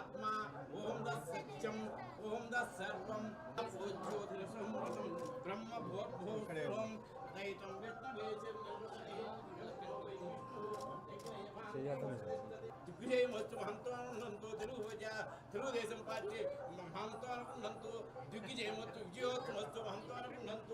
आत्मा ओम दसत्यम ओम दसर्वम ज्योतिषमृतम ब्रह्म भूर्भुवस्सुवं दैतं विष्णुवेचं दिग्विजयमस्तु महंतो తెలుగుదేశం పార్టీ మహంతో అనుకున్నంత దిగ్విజయమస్తు విజయోత్తమస్తు మహంతో అనుకున్నంత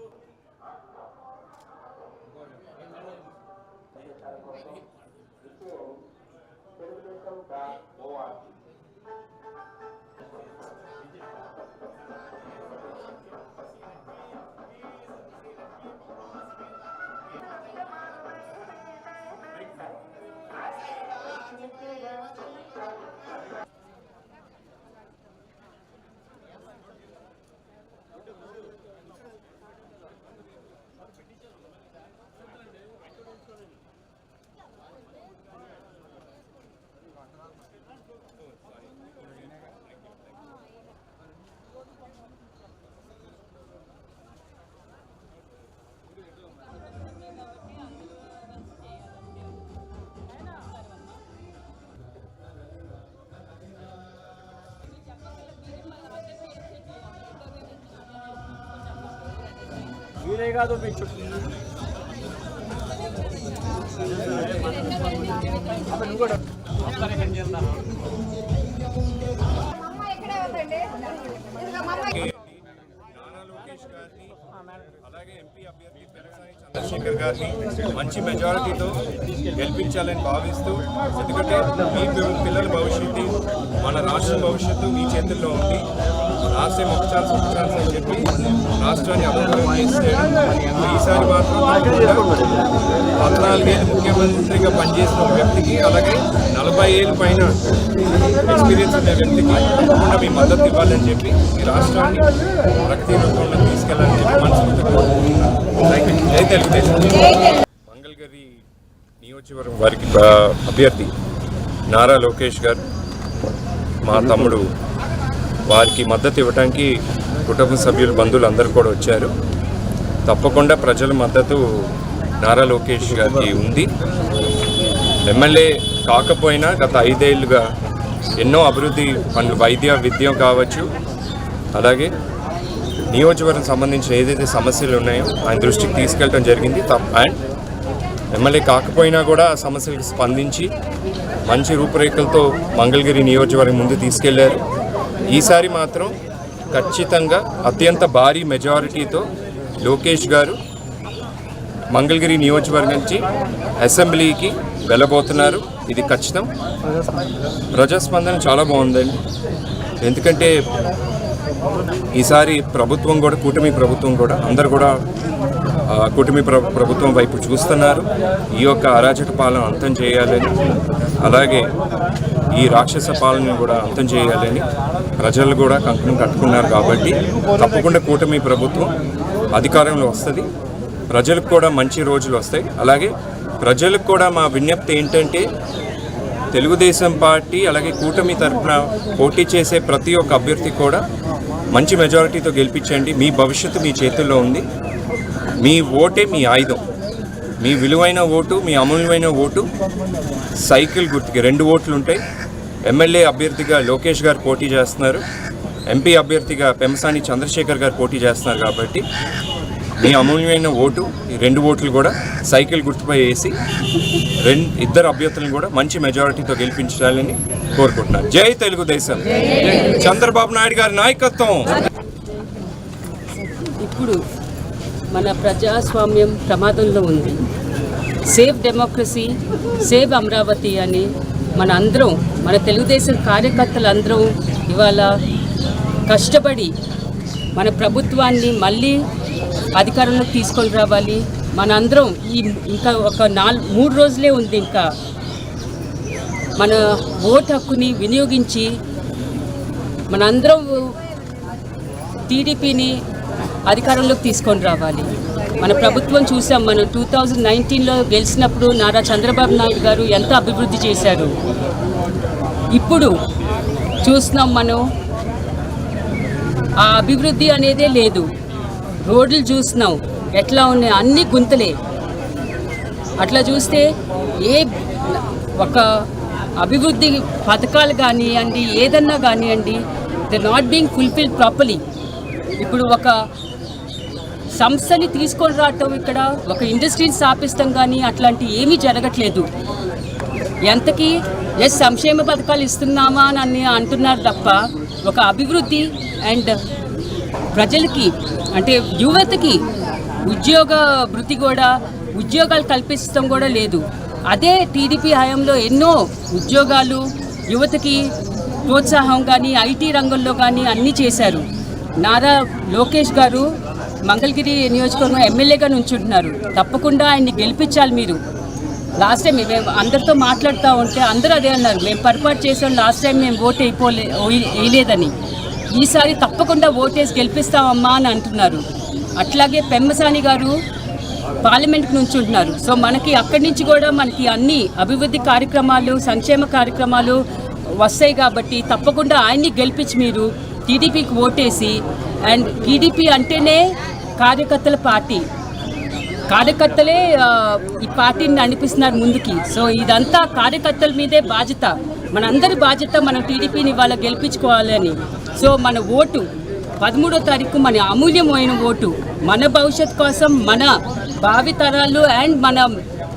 मिलेगा तो भी छुट्टी అలాగే ఎంపీ అభ్యర్థి పెమ్మసాని చంద్రశేఖర్ గారిని మంచి మెజారిటీతో గెలిపించాలని భావిస్తూ, ఎందుకంటే మీ పిల్లల భవిష్యత్తు, మన రాష్ట్రం భవిష్యత్తు మీ చేతుల్లో ఉంది. రాష్ట్రం ఒక ఛాన్స్ అని చెప్పి రాష్ట్రాన్ని అభివృద్ధి చేస్తే ఈసారి మాత్రం 14 ఏళ్ళు ముఖ్యమంత్రిగా పనిచేసిన వ్యక్తికి, అలాగే 40 ఏళ్ళ పైన ఎక్స్పీరియన్స్ ఉన్న వ్యక్తికి తప్పకుండా మీ మద్దతు ఇవ్వాలని చెప్పి ఈ రాష్ట్రాన్ని ప్రగతి రూపంలో తీసుకెళ్లాలని చెప్పి మనస్ఫూర్తిగా మంగళగిరి నియోజకవర్గం వారికి అభ్యర్థి నారా లోకేష్ గారు, మా తమ్ముడు, వారికి మద్దతు ఇవ్వడానికి కుటుంబ సభ్యులు, బంధువులు అందరూ కూడా వచ్చారు. తప్పకుండా ప్రజల మద్దతు నారా లోకేష్ గారికి ఉంది. ఎమ్మెల్యే కాకపోయినా గత 5 ఏళ్ళుగా ఎన్నో అభివృద్ధి పనులు, వైద్య, విద్య కావచ్చు, అలాగే నియోజకవర్గం సంబంధించిన ఏదైతే సమస్యలు ఉన్నాయో ఆయన దృష్టికి తీసుకెళ్ళడం జరిగింది. అండ్ ఎమ్మెల్యే కాకపోయినా కూడా ఆ సమస్యలకు స్పందించి మంచి రూపురేఖలతో మంగళగిరి నియోజకవర్గం ముందు తీసుకెళ్లారు. ఈసారి మాత్రం ఖచ్చితంగా అత్యంత భారీ మెజారిటీతో లోకేష్ గారు మంగళగిరి నియోజకవర్గం నుంచి అసెంబ్లీకి వెళ్ళబోతున్నారు. ఇది ఖచ్చితం. ప్రజాస్పందన చాలా బాగుందండి. ఎందుకంటే ఈసారి ప్రభుత్వం కూడా, కూటమి ప్రభుత్వం కూడా, అందరు కూడా కూటమి ప్రభుత్వం వైపు చూస్తున్నారు. ఈ యొక్క అరాచక పాలన అంతం చేయాలని, అలాగే ఈ రాక్షస పాలనను కూడా అంతం చేయాలని ప్రజలు కూడా కంకణం కట్టుకున్నారు. కాబట్టి తప్పకుండా కూటమి ప్రభుత్వం అధికారంలో వస్తుంది. ప్రజలకు కూడా మంచి రోజులు వస్తాయి. అలాగే ప్రజలకు కూడా మా విజ్ఞప్తి ఏంటంటే, తెలుగుదేశం పార్టీ అలాగే కూటమి తరఫున పోటీ చేసే ప్రతి ఒక్క అభ్యర్థి కూడా మంచి మెజారిటీతో గెలిపించండి. మీ భవిష్యత్తు మీ చేతుల్లో ఉంది. మీ ఓటే మీ ఆయుధం. మీ విలువైన ఓటు, మీ అమూల్యమైన ఓటు సైకిల్ గుర్తుకి 2 ఓట్లు ఉంటాయి. ఎమ్మెల్యే అభ్యర్థిగా లోకేష్ గారు పోటీ చేస్తున్నారు, ఎంపీ అభ్యర్థిగా పెమ్మసాని చంద్రశేఖర్ గారు పోటీ చేస్తున్నారు. కాబట్టి మీ అమూల్యమైన ఓటు, ఈ 2 ఓట్లు కూడా సైకిల్ గుర్తుపై వేసి ఇద్దరు అభ్యర్థులను కూడా మంచి మెజారిటీతో గెలిపించాలని కోరుకుంటున్నాను. జై తెలుగుదేశం, చంద్రబాబు నాయుడు గారి నాయకత్వం. ఇప్పుడు మన ప్రజాస్వామ్యం ప్రమాదంలో ఉంది. సేవ్ డెమోక్రసీ, సేవ్ అమరావతి అని మన అందరం, మన తెలుగుదేశం కార్యకర్తలందరం ఇవాళ కష్టపడి మన ప్రభుత్వాన్ని మళ్ళీ అధికారంలోకి తీసుకొని రావాలి. మనందరం ఇంకా ఒక 3 రోజులే ఉంది. ఇంకా మన ఓటు హక్కుని వినియోగించి మనందరం టీడీపీని అధికారంలోకి తీసుకొని రావాలి. మన ప్రభుత్వం చూసాం, మనం 2019లో గెలిచినప్పుడు నారా చంద్రబాబు నాయుడు గారు ఎంత అభివృద్ధి చేశారు. ఇప్పుడు చూస్తున్నాం మనం ఆ అభివృద్ధి అనేదే లేదు. రోడ్లు చూస్తున్నాం ఎట్లా ఉన్నాయి, అన్ని గుంతలే. అట్లా చూస్తే ఒక అభివృద్ధి పథకాలు కానివ్వండి, ఏదన్నా కానివ్వండి, they not being fulfil properly. ఇప్పుడు ఒక సంస్థని తీసుకొని రావటం, ఇక్కడ ఒక ఇండస్ట్రీని స్థాపిస్తాం కానీ అట్లాంటి ఏమీ జరగట్లేదు. ఎంతకీ సంక్షేమ పథకాలు ఇస్తున్నామా అని అంటున్నారు తప్ప ఒక అభివృద్ధి అండ్ ప్రజలకి అంటే యువతకి ఉద్యోగ వృత్తి కూడా ఉద్యోగాలు కల్పిస్తాం కూడా లేదు. అదే టీడీపీ హయాంలో ఎన్నో ఉద్యోగాలు యువతకి ప్రోత్సాహం కానీ ఐటీ రంగంలో కానీ అన్నీ చేశారు. నారా లోకేష్ గారు మంగళగిరి నియోజకవర్గం ఎమ్మెల్యేగా నుంచుంటున్నారు. తప్పకుండా ఆయన్ని గెలిపించాలి మీరు. లాస్ట్ టైం మేము అందరితో మాట్లాడుతూ ఉంటే అందరూ అదే అన్నారు, మేము పొరపాటు చేసాం, లాస్ట్ టైం మేము ఓటు వేయలేదని. ఈసారి తప్పకుండా ఓటేసి గెలిపిస్తామమ్మా అని అంటున్నారు. అట్లాగే పెమ్మసాని గారు పార్లమెంట్కి నుంచుంటున్నారు. సో మనకి అక్కడి నుంచి కూడా మనకి అన్ని అభివృద్ధి కార్యక్రమాలు, సంక్షేమ కార్యక్రమాలు వస్తాయి కాబట్టి తప్పకుండా ఆయన్ని గెలిపించి మీరు టీడీపీకి ఓటేసి. అండ్ టీడీపీ అంటేనే కార్యకర్తల పార్టీ, కార్యకర్తలే ఈ పార్టీని నడిపిస్తున్నారు ముందుకి. సో ఇదంతా కార్యకర్తల మీదే బాధ్యత, మనందరి బాధ్యత మనం టీడీపీని ఇవాళ గెలిపించుకోవాలని. సో మన ఓటు 13వ తారీఖు మన అమూల్యమైన ఓటు, మన భవిష్యత్ కోసం, మన భావితరాలు అండ్ మన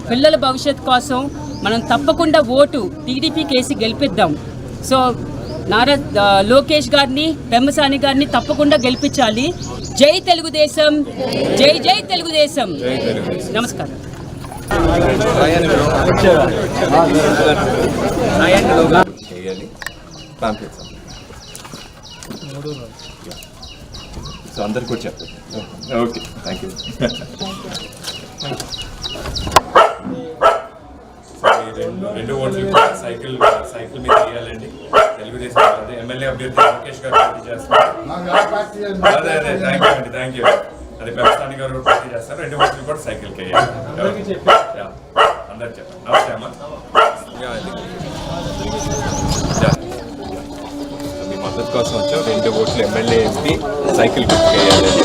పిల్లల భవిష్యత్ కోసం మనం తప్పకుండా ఓటు టీడీపీకి వేసి గెలిపిద్దాం. సో నారా లోకేష్ గారిని, పెమ్మసాని గారిని తప్పకుండా గెలిపించాలి. జై తెలుగుదేశం, జై జై తెలుగుదేశం. నమస్కారం. సో అందరికి కూడా చెప్పండి. Okay, thank you. రెండు ఓట్లు సైకిల్ మీద వేయాలండి. తెలుగుదేశం అదే ఎమ్మెల్యే అభ్యర్థి లోకేష్ గారు పోటీ చేస్తారు. అదే థ్యాంక్ యూ. అదే పెమ్మసాని గారు కూడా పోటీ చేస్తారు. రెండు ఓట్లు కూడా సైకిల్కి వేయాలి. అందరికి చెప్పండి. నమస్తే అమ్మా. మీ మద్దతు కోసం వచ్చాం. రెండు ఓట్లు ఎమ్మెల్యే ఎంపీ సైకిల్ గుర్తుకు వేయాలండి.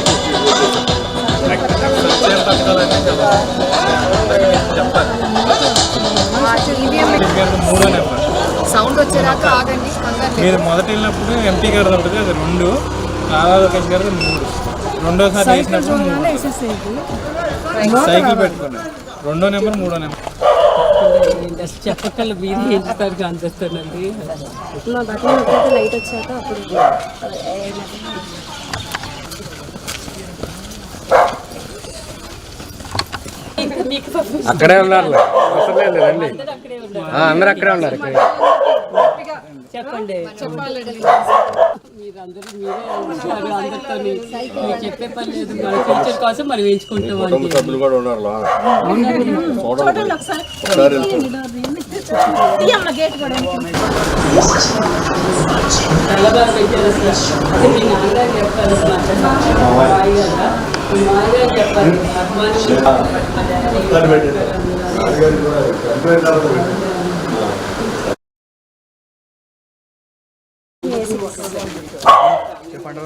మూడో నెంబర్ సౌండ్ వచ్చేదాకా ఆగండి. మీరు మొదటి వెళ్ళినప్పుడు ఎంపీ గారు ఉంటుంది, అది 2, నారా లోకేష్ గారు 3, రెండోసారి వేసినప్పుడు 3 సైకిల్ పెట్టుకున్నాం. 2వ నెంబర్ 3వ నెంబర్ చెప్పకల్ మీరు ఏం చేస్తారు అందిస్తానండి. మా బట్టలు లైట్ వచ్చాక అప్పుడు అక్కడే ఉన్నారు, లేదండి, అందరూ అక్కడే ఉన్నారు. చెప్పండి. మీరందరూ మీరే అందరితో మీరు చెప్పే పని లేదు. మన ఫ్యూచర్ కోసం మనం ఎంచుకుంటాం. సభ్యులు కూడా ఉన్నారు. చాలా బాగా పెట్టారు అసలు. అంటే మీ నాన్నగారు చెప్పారు చెప్పారు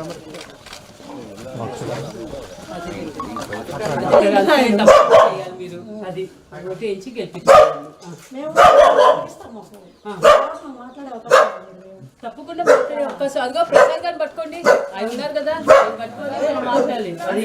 మీరు అది ఓటేయించి గెలిపించాలి. తప్పకుండా మాట్లాడే అవకాశం. అదిగో ప్రసాద్ గారిని పట్టుకోండి, ఆయన ఉన్నారు కదా, పట్టుకోండి, మాట్లాడాలి. అది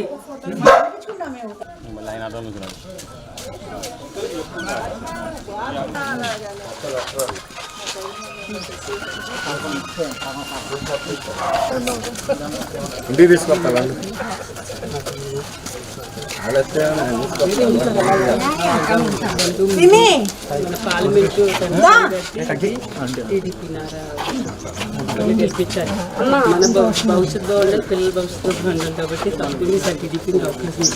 ఇంటికి తీసుకొస్తాను. పార్లమెంటు టీడీపీ నారా గెలిపించాలి. మన భవిష్యత్తు బాగుండాలి, పిల్లల భవిష్యత్తు బాగుండాలి కాబట్టి తప్పకుండా సార్ టీడీపీని అవకాశం.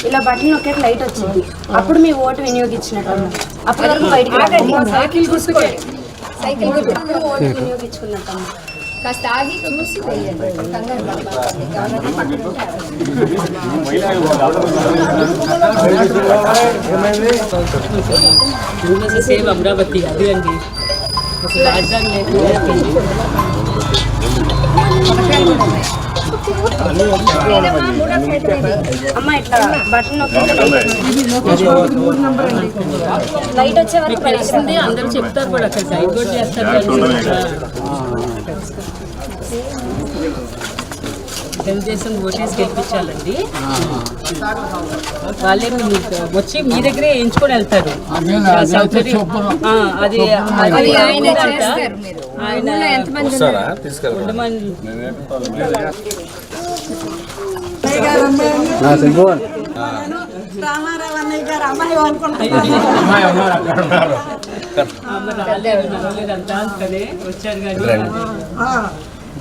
ఇలా బట్టలు ఒకే లైట్ వచ్చింది, అప్పుడు మీ ఓటు వినియోగించినట్టు. అప్పటి వరకు బయటికి సైకిల్ గుర్తుకే ఓటు వినియోగించుకున్నట్టు. కాస్త ఆగి చూసి సేవ్ అమరావతి అది అండి, రాజధాని లేకుండా అమ్మ ఇట్లా బటన్ లైట్ వచ్చే వరకు తెలిసింది అందరూ చెప్తారు కూడా అక్కడ సైడ్ కూడా చేస్తారు. తెలుగుదేశం ఓటేసి గెలిపించాలండి. వాళ్ళే మీకు వచ్చి మీ దగ్గరే ఎంచుకొని వెళ్తారు. అది ఆయన రాలేదంతా అందుకనే వచ్చారు. కానీ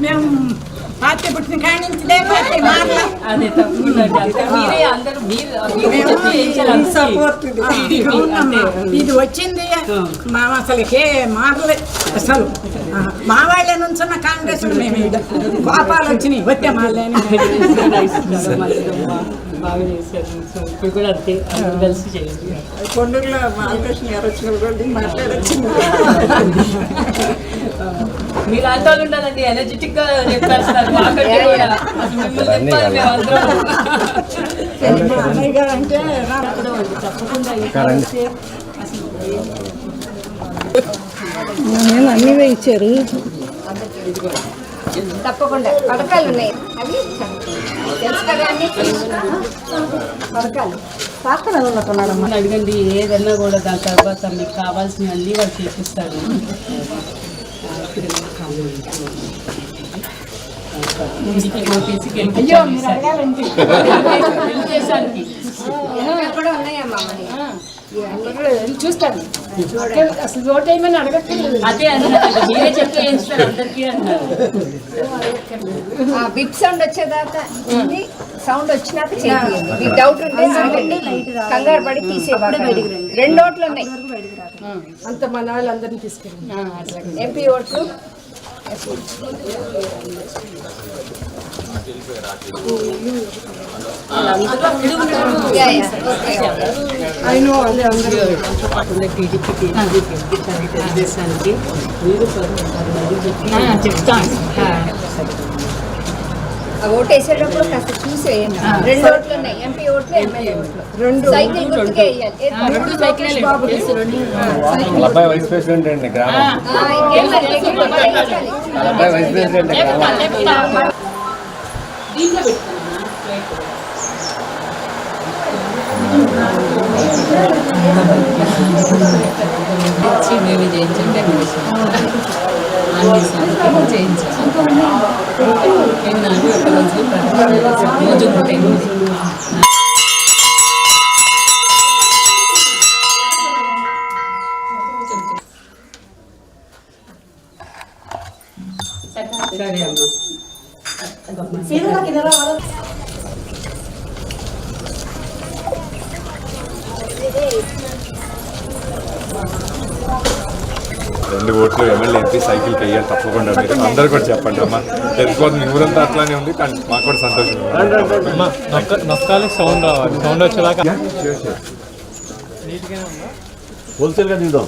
మేము పార్టీ పుట్టిన కాడి నుంచి అదే తప్పకుండా మీరే అందరూ సపోర్ట్ ఇది వచ్చింది మా అసలుకే మాటలే అసలు మా వాళ్ళే నుంచున్న కాంగ్రెస్ మేము కోపాలు వచ్చినాయి వచ్చే మాళ్ళే బాగా చేశారు. సో ఇప్పుడు కూడా అంతే కలిసి చేయండి. కొండూరులో బాలకృష్ణ గారు వచ్చినప్పుడు మాట్లాడొచ్చింది. మీరు అంతా ఉండాలండి, ఎనర్జెటిక్ గా చెప్పేస్తారు. మాకంటే కూడా అన్నయ్య గారు అంటే అన్నీ ఇచ్చారు. తప్పకుండా పథకాలు ఉన్నాయి, అవి తెలుసు కదా అన్ని పథకాలు పాత్ర ఉన్నట్టున్నాడమ్మా. అడగండి, ఏదన్నా కూడా దాని తర్వాత మీకు కావాల్సినవన్నీ వాళ్ళు చేపిస్తారు. కూడా ఉన్నాయమ్మా చూస్తాను. అసలు ఓట్ వేయమని అడగట్లేదు. అదే అన్నారు, మీరే చెప్తే చేస్తారు అందరికీ అన్నారు. బిప్ సౌండ్ వచ్చేదాకా సౌండ్ వచ్చినాక చేయండి. మీకు డౌట్ ఉంటే కంగారు పడి తీసేవాళ్ళు. 2 ఓట్లు ఉన్నాయి అంత మన వాళ్ళందరినీ తీసుకెళ్ళి ఎంపీ ఓట్లు. చెప్తాను. ఓటు వేసేటప్పుడు కాస్త చూసేయండి. 2 ఓట్లు ఉన్నాయి, ఎంపీ ఓట్లు ఎమ్మెల్యే ఓట్లు. 2 సైకిల్ గుర్తుకే వేయాలి. అబ్బాయి వైస్ ప్రెసిడెంట్ అండి గ్రామం. అబ్బాయి వైస్ ప్రెసిడెంట్ మేమే చేయించండి, రోజు ఉంటాయి. సరే అమ్మా. రెండు ఓట్లు ఎమ్మెల్యే ఎంపీ సైకిల్కి వెయ్యాలి తప్పకుండా. మీరు అందరు కూడా చెప్పండి అమ్మా. తెలిసిపోతుంది, ఊరంతా అట్లానే ఉంది, కానీ మాకు కూడా సంతోషం. నొక్కాలి, సౌండ్ రావాలి. సౌండ్ వచ్చేదాకా హోల్సేల్గా దిగుదాం.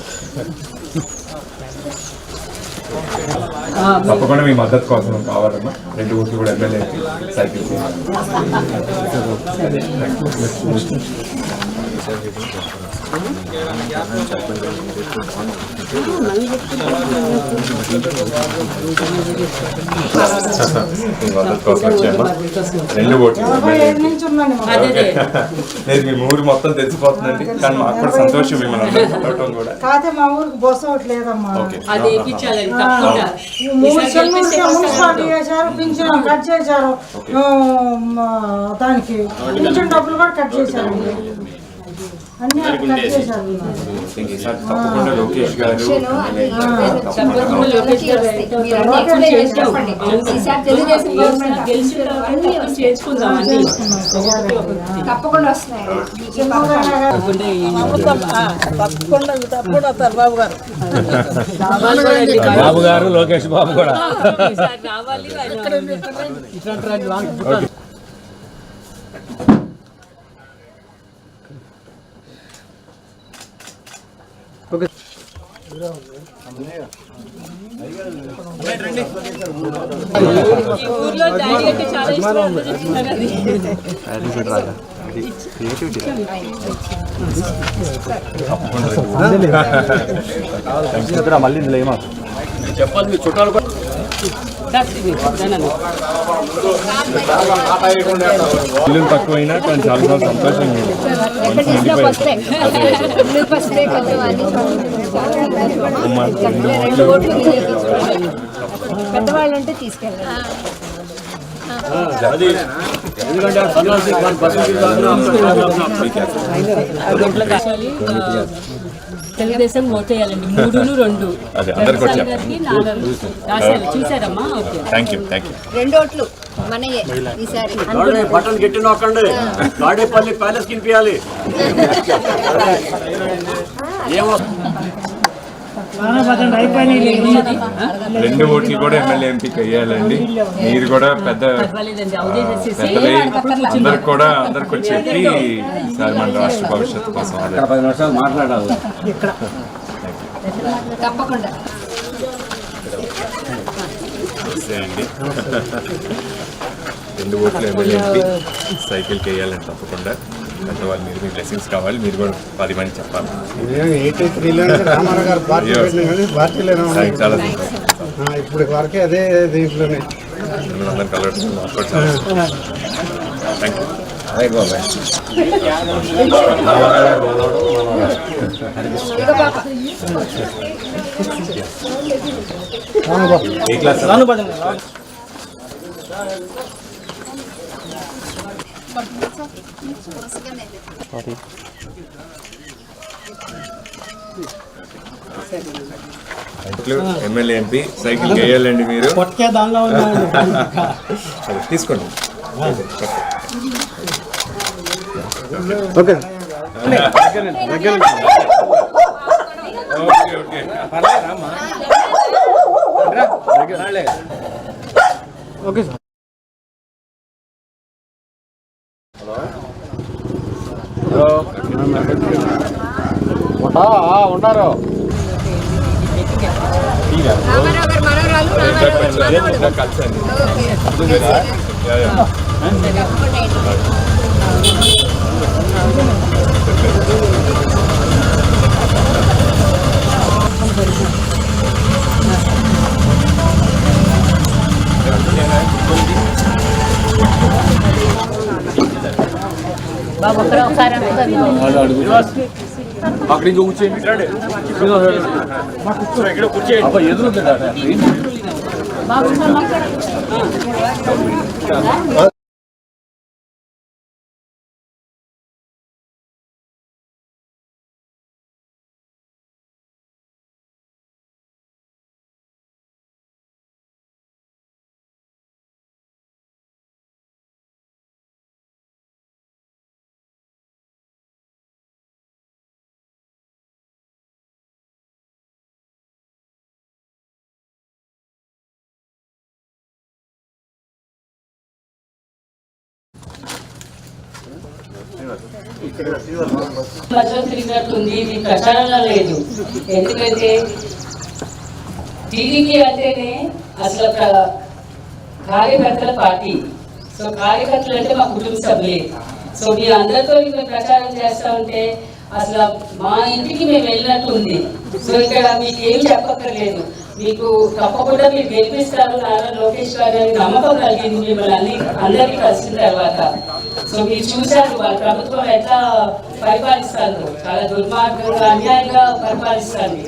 తప్పకుండా మీ మద్దతు కోసం కావాలమ్మా. 2 ఓట్లు కూడా ఎమ్మెల్యే ఎంపీ సైకిల్కి. రెండు ఓట్లు మీ ఊరు మొత్తం తెలిసిపోతుందండి, కానీ మాకు కూడా సంతోషం మిమ్మల్ని అందరూ కూడా. కాదే మా ఊరికి బొస ఒకటి లేదమ్మా. అది వేయించాలండి తప్పకుండా. 3 చెల్లులకి మున్సిపాలిటీ చేశారు, పింఛన్ కట్ చేశారు, దానికి పింఛన్ డబ్బులు కూడా కట్ చేశారండి. అన్నీ కట్ చేశారు. తప్పకుండా లోకేష్ గారు తప్పకుండా వస్తున్నాయి. బాబు గారు లోకేష్ బాబు కూడా రావాలి. ఓకే. ఈ ఊర్లో డాడీ అంటే చాలా ఇష్టం అందరూ చెప్తున్నారు అది. మళ్ళీ ఇందులో ఏమో చెప్పాలి మీ చుట్టాలు ఇల్లు తక్కువైనా కానీ చాలా సంతోషంగా పెద్దవాళ్ళు ఉంటే తీసుకెళ్ళాలి. తెలుగుదేశం ఓటేయాలండి 3-2 రాశారు చూసారమ్మా. ఓకే థ్యాంక్ యూ 2 ఓట్లు మనయే ఈసారి. బట్టలు గట్టి నొక్కండి తాడేపల్లి ప్యాలెస్ కినిపించాలి. ఏమో 2 ఓట్లు కూడా ఎమ్మెల్యే ఎంపీకి వేయాలండి. మీరు కూడా పెద్దలే అందరికి కూడా చెప్పి సార్ మన రాష్ట్ర భవిష్యత్తు కోసం 10 నిమిషాలు మాట్లాడాలి. తప్పకుండా అండి 2 ఓట్లు ఎమ్మెల్యే ఎంపీ సైకిల్కి వేయాలండి తప్పకుండా. పెద్దవాళ్ళు మీరు మీ బ్లెస్సింగ్స్ కావాలి. మీరు కూడా 10 మంది చెప్పాలి. చాలా ఇప్పుడు వరకే అదే దీంట్లోనే అందరూ కలవడం థ్యాంక్ యూ. అదే బాబాయ్ ఏ క్లాస్ ఎమ్మెల్యే ఎంపీ సైకిల్ వేయాలండి. మీరు తీసుకోండి. Okay okay sir. ఉన్నారు కలిసండి. అక్కడి నుంచి కూర్చోండి. ఇక్కడ కూర్చోండి. ఎదురు మధ్యలో తిరిగినట్టుంది. ఇది ప్రచారంలో లేదు. ఎందుకంటే టీడీపీ అంటేనే అసలు కార్యకర్తల పార్టీ. సో కార్యకర్తలు అంటే మా కుటుంబ సభ్యులే. సో మీ అందరితో మేము ప్రచారం చేస్తా ఉంటే అసలు మా ఇంటికి మేము వెళ్ళినట్టు ఉంది. సో ఇక్కడ మీకు ఏం చెప్పక్కర్లేదు. మీకు తప్పకుండా మీరు గెలిపిస్తారు నారా లోకేష్ గారు అని నమ్మకం కలిగింది మిమ్మల్ని అందరికీ కలిసిన తర్వాత. సో మీరు చూశారు వాళ్ళ ప్రభుత్వం ఎట్లా పరిపాలిస్తారు. చాలా దుర్మార్గంగా అన్యాయంగా పరిపాలిస్తారు.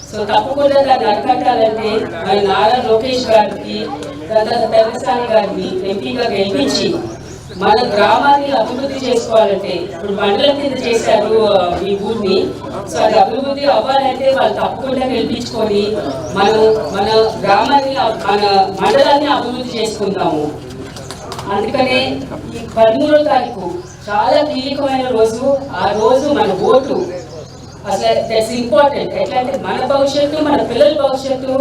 సో తప్పకుండా దాన్ని అరికట్టాలంటే మన నారా లోకేష్ గారికి తర్వాత తెలంగాణ గారిని ఎంపీగా గెలిపించి మన గ్రామాన్ని అభివృద్ధి చేసుకోవాలంటే ఇప్పుడు మండలం కింద చేశారు ఈ ఊరిని. సో అది అభివృద్ధి అవ్వాలంటే వాళ్ళు తప్పకుండా గెలిపించుకొని మన గ్రామాన్ని మన మండలాన్ని అభివృద్ధి చేసుకుందాము. అందుకనే ఈ 13వ తారీఖు చాలా కీలకమైన రోజు. ఆ రోజు మన ఓటు అసలు దట్స్ ఇంపార్టెంట్. ఎట్లా అంటే మన భవిష్యత్తు మన పిల్లల భవిష్యత్తు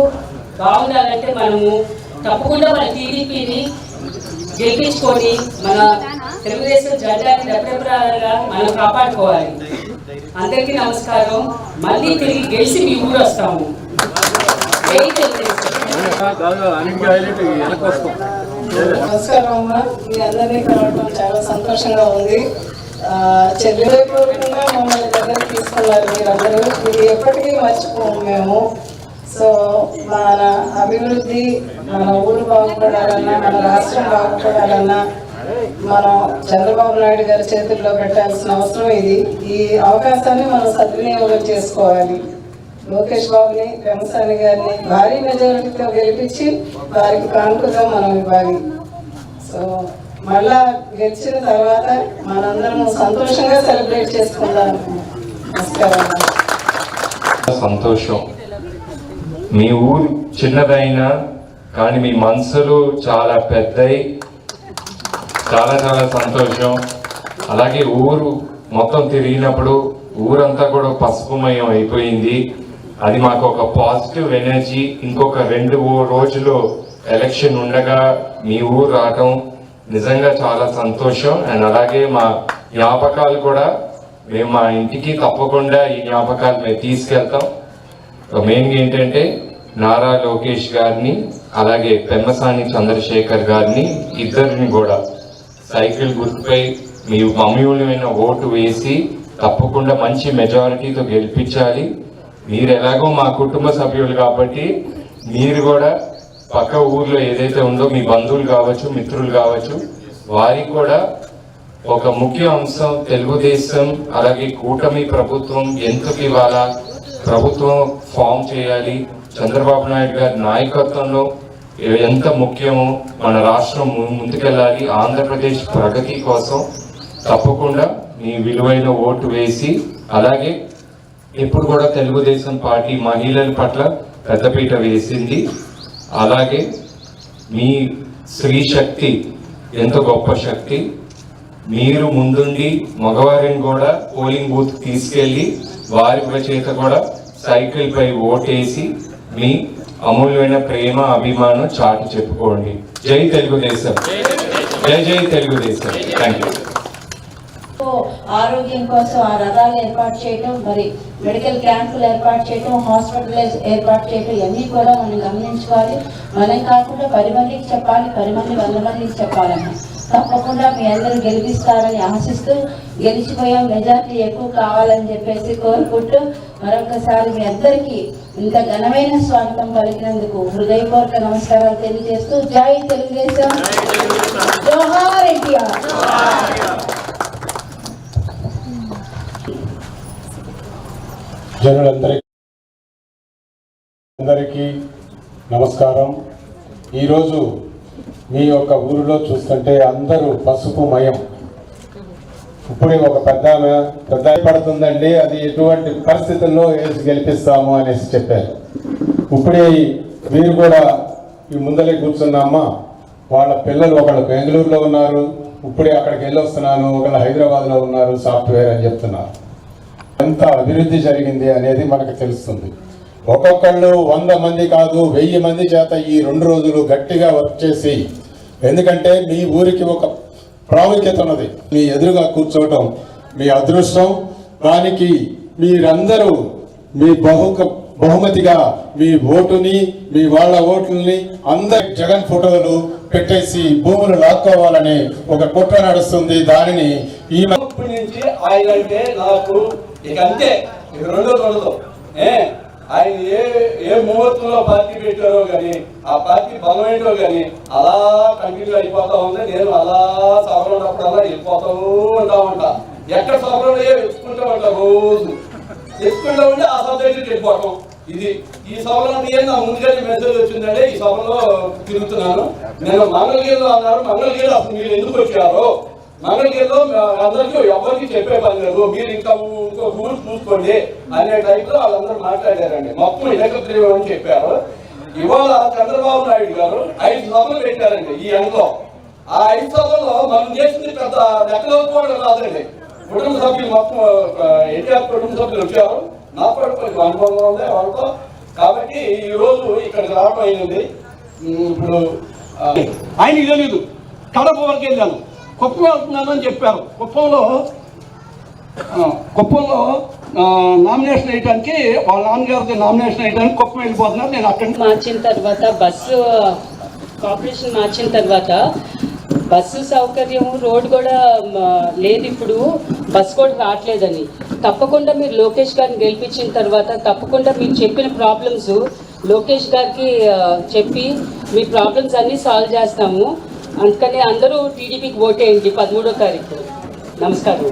బాగుండాలంటే మనము తప్పకుండా మన టీడీపీని గెలిపించుకొని మన తెలుగుదేశం జెండాని రెపరెపలాగా మనం కాపాడుకోవాలి. అందరికీ నమస్కారం. మళ్ళీ తిరిగి గెలిచి మీ ఊరు వస్తాము. జై తెలుగుదేశం. నమస్కారం అమ్మా, మీ అందరినీ కలవడం చాలా సంతోషంగా ఉంది. చెల్లిపూర్వకంగా మమ్మల్ని దగ్గరికి తీసుకున్నారు మీరందరూ. ఇది ఎప్పటికీ మర్చిపోము మేము. సో మన అభివృద్ధి, మన ఊరు బాగుపడాలన్నా, మన రాష్ట్రం బాగుపడాలన్నా మనం చంద్రబాబు నాయుడు గారి చేతుల్లో పెట్టాల్సిన అవసరం ఇది. ఈ అవకాశాన్ని మనం సద్వినియోగం చేసుకోవాలి. లోకేష్ బాబుని, పెమసాని గారిని భారీ మెజారిటీతో గెలిపించి వారికి కానుకగా మనం ఇవ్వాలి. సో మళ్ళా గెలిచిన తర్వాత మనందరం సంతోషంగా సెలబ్రేట్ చేసుకుందాం. నమస్కారం. సంతోషం. మీ ఊరు చిన్నదైనా కానీ మీ మనసులు చాలా పెద్దయి. చాలా చాలా సంతోషం. అలాగే ఊరు మొత్తం తిరిగినప్పుడు ఊరంతా కూడా పసుపుమయం అయిపోయింది. అది మాకు ఒక పాజిటివ్ ఎనర్జీ. ఇంకొక 2 రోజులు ఎలక్షన్ ఉండగా మీ ఊరు రావటం నిజంగా చాలా సంతోషం. అండ్ అలాగే మా జ్ఞాపకాలు కూడా మేము మా ఇంటికి తప్పకుండా ఈ జ్ఞాపకాలు మేము తీసుకెళ్తాం. మెయిన్గా ఏంటంటే నారా లోకేష్ గారిని అలాగే పెమ్మసాని చంద్రశేఖర్ గారిని ఇద్దరిని కూడా సైకిల్ గుర్తుపై మీ అమూల్యమైన ఓటు వేసి తప్పకుండా మంచి మెజారిటీతో గెలిపించాలి. మీరు ఎలాగో మా కుటుంబ సభ్యులు కాబట్టి మీరు కూడా పక్క ఊర్లో ఏదైతే ఉందో మీ బంధువులు కావచ్చు, మిత్రులు కావచ్చు, వారికి కూడా ఒక ముఖ్య అంశం తెలుగుదేశం అలాగే కూటమి ప్రభుత్వం ఎందుకు ఇవాళ ప్రభుత్వం ఫామ్ చేయాలి, చంద్రబాబు నాయుడు గారి నాయకత్వంలో ఎంత ముఖ్యమో, మన రాష్ట్రం ముందుకెళ్ళాలి, ఆంధ్రప్రదేశ్ ప్రగతి కోసం తప్పకుండా మీ విలువైన ఓటు వేసి అలాగే ఇప్పుడు కూడా తెలుగుదేశం పార్టీ మహిళల పట్ల పెద్దపీట వేసింది. అలాగే మీ స్త్రీ శక్తి ఎంత గొప్ప శక్తి. మీరు ముందుండి మగవారిని కూడా పోలింగ్ బూత్ తీసుకెళ్లి వారి చేత కూడా సైకిల్ పై ఓటేసి మీ అమూల్యమైన ప్రేమ అభిమానం చాటి చెప్పుకోండి. జై తెలుగుదేశం, జై జై తెలుగుదేశం. Thank you. ఆరోగ్యం కోసం ఆ రథాలు ఏర్పాటు చేయటం, మరి మెడికల్ క్యాంపులు ఏర్పాటు చేయటం, హాస్పిటల్ ఏర్పాటు చేయటం, ఇవన్నీ కూడా మనం గమనించుకోవాలి. మనం కాకుండా 10 మందికి చెప్పాలి, 10 మంది 100 మందికి చెప్పాలన్న. తప్పకుండా మీ అందరూ గెలిపిస్తారని ఆశిస్తూ, గెలిచిపోయాం, మెజార్టీ ఎక్కువ కావాలని చెప్పేసి కోరుకుంటూ మరొకసారి మీ అందరికీ ఇంత ఘనమైన స్వాగతం పలికినందుకు హృదయపూర్వక నమస్కారాలు తెలియజేస్తూ జై తెలుగుదేశం, జోహార్ ఎన్టీఆర్. అందరికీ నమస్కారం. ఈరోజు మీ యొక్క ఊరిలో చూస్తుంటే అందరూ పసుపుమయం. ఇప్పుడే ఒక పెద్ద పడుతుందండి, అది ఎటువంటి పరిస్థితుల్లో వేసి గెలిపిస్తాము అనేసి చెప్పారు. ఇప్పుడే మీరు కూడా ఈ ముందలే కూర్చున్నామా, వాళ్ళ పిల్లలు ఒకళ్ళు బెంగళూరులో ఉన్నారు, ఇప్పుడే అక్కడికి వెళ్ళి వస్తున్నాను, ఒకళ్ళు హైదరాబాద్లో ఉన్నారు, సాఫ్ట్వేర్ అని చెప్తున్నారు. ఎంత అభివృద్ధి జరిగింది అనేది మనకు తెలుస్తుంది. ఒక్కొక్కళ్ళు 100 మంది కాదు 1000 మంది చేత ఈ 2 రోజులు గట్టిగా వర్క్ చేసి, ఎందుకంటే మీ ఊరికి ఒక ప్రాముఖ్యత ఉన్నది. మీ ఎదురుగా కూర్చోవటం మీ అదృష్టం. దానికి మీరందరూ మీ బహుమతిగా మీ ఓటుని, మీ వాళ్ళ ఓట్లని అందరి జగన్ ఫోటోలు పెట్టేసి భూములు లాక్కోవాలని ఒక కుట్ర నడుస్తుంది. దానిని ఈ నుంచి ఆయన అంటే నాకు ఇక అంతే, ఇక రెండో ఆయన ఏ ముహూర్తంలో పార్టీ పెట్టారో కానీ ఆ పార్టీ బలం ఏంటో కానీ అలా కంటిన్యూ అయిపోతా ఉంది. నేను అలా సభలో ఉన్నప్పుడల్లా వెళ్ళిపోతూ ఉంటా. ఎక్కడ సభలో వెతుకుంటూ ఉంటా, రోజు వెతుకుంటూ ఉంటే ఆ సభ దగ్గరికి వెళ్ళిపోవటం. ఇది ఈ సభలో నా ముందుగానే మెసేజ్ వచ్చిందంటే ఈ సభలో తిరుగుతున్నాను. నేను మంగళగిరిలో అన్నారు, మంగళగిరి అసలు మీరు ఎందుకు వచ్చారో, మంగళగిరిలో అందరికీ ఎవరికి చెప్పే పని లేదు, మీరు ఇంకో ఊరు చూసుకోండి అనే టైప్లో వాళ్ళందరూ మాట్లాడారండి. మొత్తం ఏకగ్రీవం అని చెప్పారు. ఇవాళ చంద్రబాబు నాయుడు గారు 5 సభలు పెట్టారండి ఈ ఎండలో. ఆ 5 సభల్లో మనం చేసింది పెద్ద లెక్కలోకోవడం కాదండి. కుటుంబ సభ్యులు మొత్తం ఎన్టీఆర్ కుటుంబ సభ్యులు వచ్చారు. నాకు కూడా కొంచెం అనుభవం ఉంది వాళ్ళతో. కాబట్టి ఈ రోజు ఇక్కడికి రావడం అయింది. ఇప్పుడు ఆయనకి తెలియదు, కడప వరకు వెళ్ళాను, కుప్పం వెళ్తున్నాను అని చెప్పారు. కుప్పంలో నామినేషన్ వేయడానికి వాళ్ళ నాన్నగారిది నామినేషన్ వేయడానికి కుప్పం వెళ్ళిపోతున్నారు. నేను అక్కడ మార్చిన తర్వాత బస్సు కార్పొరేషన్ మార్చిన తర్వాత బస్సు సౌకర్యం రోడ్ కూడా లేదు. ఇప్పుడు బస్సు కూడా రావట్లేదని తప్పకుండా మీరు లోకేష్ గారిని గెలిపించిన తర్వాత తప్పకుండా మీరు చెప్పిన ప్రాబ్లమ్స్ లోకేష్ గారికి చెప్పి మీ ప్రాబ్లమ్స్ అన్నీ సాల్వ్ చేస్తాము. అందుకని అందరూ టీడీపీకి ఓటేయండి 13వ తారీఖు. నమస్కారం.